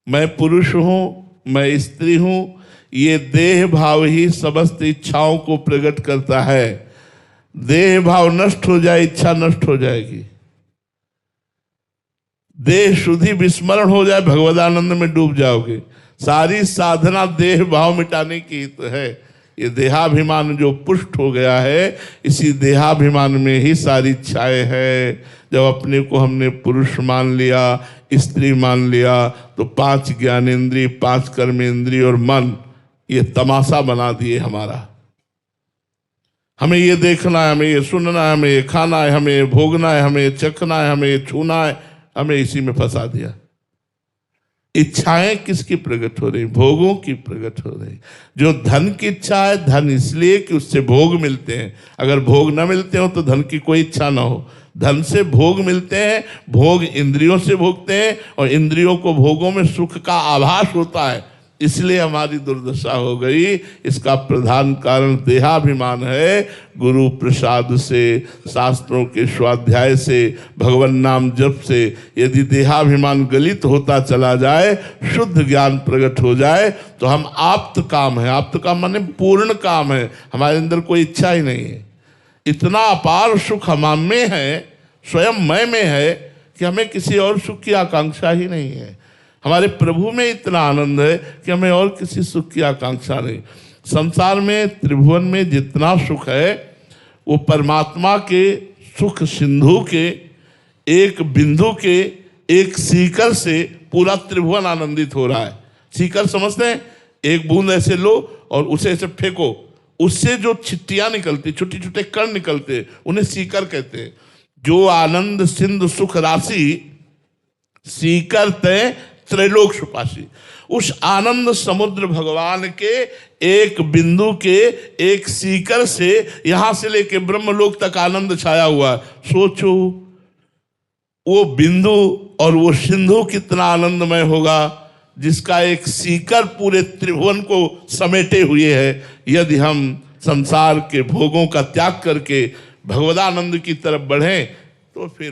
मैं पुरुष हूँ, मैं स्त्री हूँ, ये देह भाव ही समस्त इच्छाओं को प्रकट करता है। देह भाव नष्ट हो जाए, इच्छा नष्ट हो जाएगी। देह शुद्धि विस्मरण हो जाए, भगवदानंद में डूब जाओगे। सारी साधना देह भाव मिटाने की है। ये देहाभिमान जो पुष्ट हो गया है, इसी देहाभिमान में ही सारी इच्छाएं है। जब अपने को हमने पुरुष मान लिया, स्त्री मान लिया, तो 5 ज्ञानेंद्रिय, 5 कर्मेंद्रिय और मन ये तमाशा बना दिए हमारा। हमें ये देखना है, हमें ये सुनना है, हमें ये खाना है, हमें ये भोगना है, हमें ये चखना है, हमें ये छूना है, हमें इसी में फंसा दिया। इच्छाएं किसकी प्रकट हो रही? भोगों की प्रकट हो रही। जो धन की इच्छा है, धन इसलिए कि उससे भोग मिलते हैं। अगर भोग न मिलते हो तो धन की कोई इच्छा ना हो। धन से भोग मिलते हैं, भोग इंद्रियों से भोगते हैं, और इंद्रियों को भोगों में सुख का आभास होता है, इसलिए हमारी दुर्दशा हो गई। इसका प्रधान कारण देहाभिमान है। गुरु प्रसाद से, शास्त्रों के स्वाध्याय से, भगवान नाम जप से यदि देहाभिमान गलित होता चला जाए, शुद्ध ज्ञान प्रकट हो जाए, तो हम आप्त काम है। आप्त काम माने पूर्ण काम है। हमारे अंदर कोई इच्छा ही नहीं है। इतना अपार सुख हम में है, स्वयं मैं में है, कि हमें किसी और सुख की आकांक्षा ही नहीं है। हमारे प्रभु में इतना आनंद है कि हमें और किसी सुख की आकांक्षा नहीं। संसार में, त्रिभुवन में जितना सुख है, वो परमात्मा के सुख सिंधु के, एक बिंदु के, एक सीकर से पूरा त्रिभुवन आनंदित हो रहा है। सीकर समझते हैं? एक बूंद ऐसे लो और उसे ऐसे फेंको, उससे जो छिट्टियां निकलती, छोटे छोटे कण निकलते, उन्हें सीकर कहते हैं। जो आनंद सिंधु सुख राशि सीकर तय त्रैलोक सुपासी, उस आनंद समुद्र भगवान के एक बिंदु के, एक सीकर से यहां से लेके ब्रह्मलोक तक आनंद छाया हुआ। सोचो वो बिंदु और वो सिंधु कितना आनंदमय होगा, जिसका एक सीकर पूरे त्रिभुवन को समेटे हुए है। यदि हम संसार के भोगों का त्याग करके भगवदानंद की तरफ बढ़ें, तो फिर